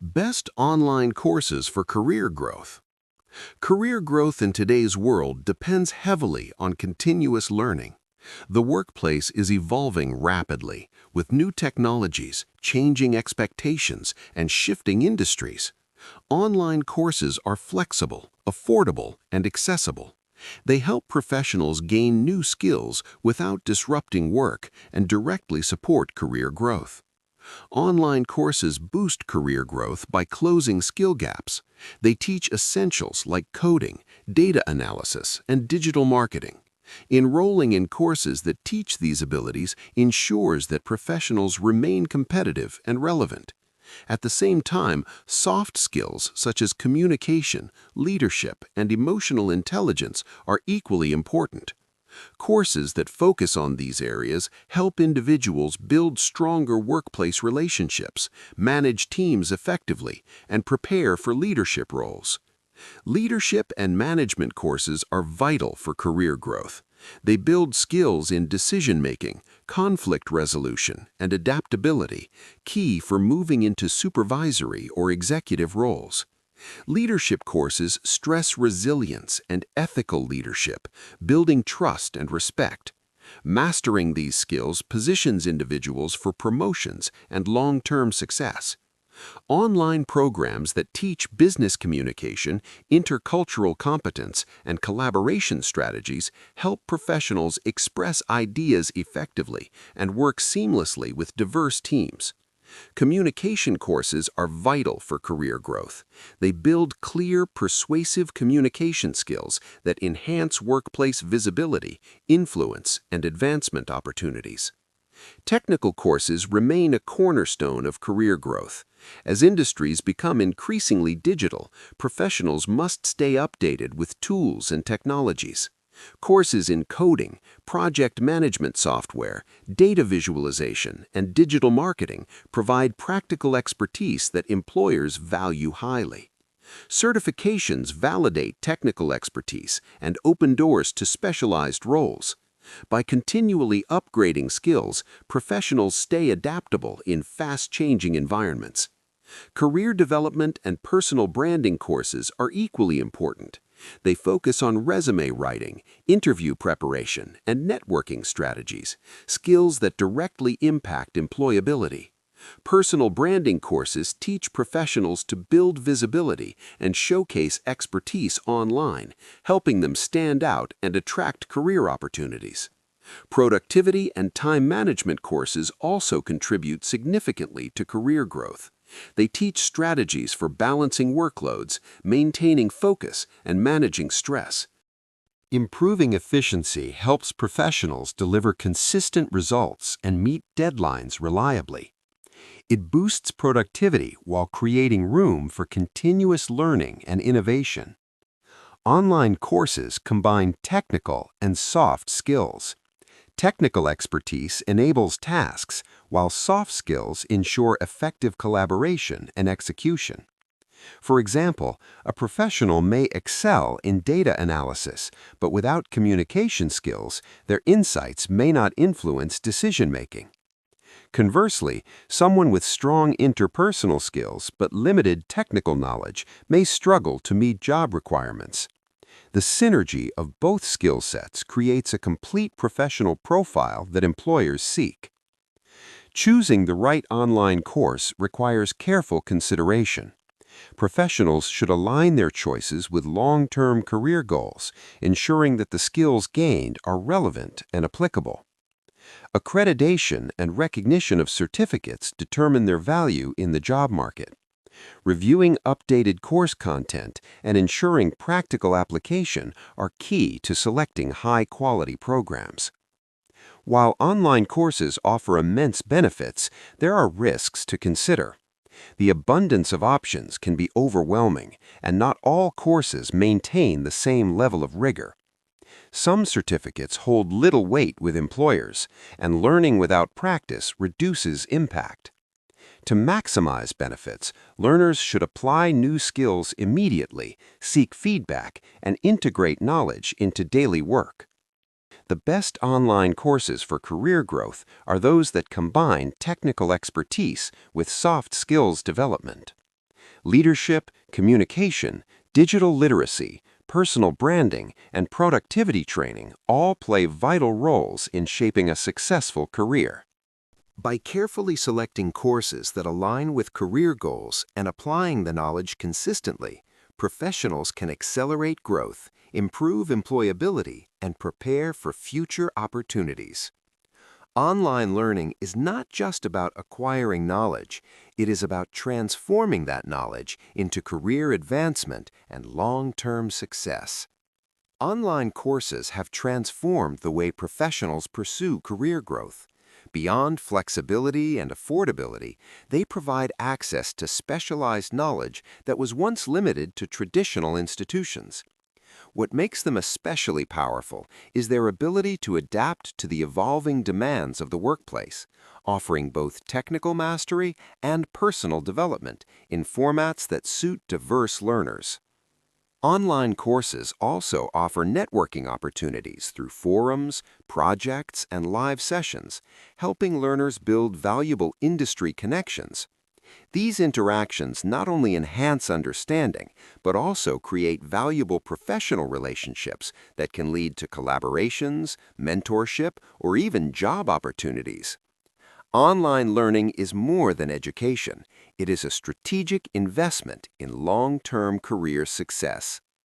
Best online courses for career growth. Career growth in today's world depends heavily on continuous learning. The workplace is evolving rapidly, with new technologies, changing expectations, and shifting industries. Online courses are flexible, affordable, and accessible. They help professionals gain new skills without disrupting work and directly support career growth. Online courses boost career growth by closing skill gaps. They teach essentials like coding, data analysis, and digital marketing. Enrolling in courses that teach these abilities ensures that professionals remain competitive and relevant. At the same time, soft skills such as communication, leadership, and emotional intelligence are equally important. Courses that focus on these areas help individuals build stronger workplace relationships, manage teams effectively, and prepare for leadership roles. Leadership and management courses are vital for career growth. They build skills in decision-making, conflict resolution, and adaptability, key for moving into supervisory or executive roles. Leadership courses stress resilience and ethical leadership, building trust and respect. Mastering these skills positions individuals for promotions and long-term success. Online programs that teach business communication, intercultural competence, and collaboration strategies help professionals express ideas effectively and work seamlessly with diverse teams. Communication courses are vital for career growth. They build clear, persuasive communication skills that enhance workplace visibility, influence, and advancement opportunities. Technical courses remain a cornerstone of career growth. As industries become increasingly digital, professionals must stay updated with tools and technologies. Courses in coding, project management software, data visualization, and digital marketing provide practical expertise that employers value highly. Certifications validate technical expertise and open doors to specialized roles. By continually upgrading skills, professionals stay adaptable in fast-changing environments. Career development and personal branding courses are equally important. They focus on resume writing, interview preparation, and networking strategies, skills that directly impact employability. Personal branding courses teach professionals to build visibility and showcase expertise online, helping them stand out and attract career opportunities. Productivity and time management courses also contribute significantly to career growth. They teach strategies for balancing workloads, maintaining focus, and managing stress. Improving efficiency helps professionals deliver consistent results and meet deadlines reliably. It boosts productivity while creating room for continuous learning and innovation. Online courses combine technical and soft skills. Technical expertise enables tasks, while soft skills ensure effective collaboration and execution. For example, a professional may excel in data analysis, but without communication skills, their insights may not influence decision-making. Conversely, someone with strong interpersonal skills but limited technical knowledge may struggle to meet job requirements. The synergy of both skill sets creates a complete professional profile that employers seek. Choosing the right online course requires careful consideration. Professionals should align their choices with long-term career goals, ensuring that the skills gained are relevant and applicable. Accreditation and recognition of certificates determine their value in the job market. Reviewing updated course content and ensuring practical application are key to selecting high-quality programs. While online courses offer immense benefits, there are risks to consider. The abundance of options can be overwhelming, and not all courses maintain the same level of rigor. Some certificates hold little weight with employers, and learning without practice reduces impact. To maximize benefits, learners should apply new skills immediately, seek feedback, and integrate knowledge into daily work. The best online courses for career growth are those that combine technical expertise with soft skills development. Leadership, communication, digital literacy, personal branding, and productivity training all play vital roles in shaping a successful career. By carefully selecting courses that align with career goals and applying the knowledge consistently, professionals can accelerate growth, improve employability, and prepare for future opportunities. Online learning is not just about acquiring knowledge, it is about transforming that knowledge into career advancement and long-term success. Online courses have transformed the way professionals pursue career growth. Beyond flexibility and affordability, they provide access to specialized knowledge that was once limited to traditional institutions. What makes them especially powerful is their ability to adapt to the evolving demands of the workplace, offering both technical mastery and personal development in formats that suit diverse learners. Online courses also offer networking opportunities through forums, projects, and live sessions, helping learners build valuable industry connections. These interactions not only enhance understanding, but also create valuable professional relationships that can lead to collaborations, mentorship, or even job opportunities. Online learning is more than education. It is a strategic investment in long-term career success.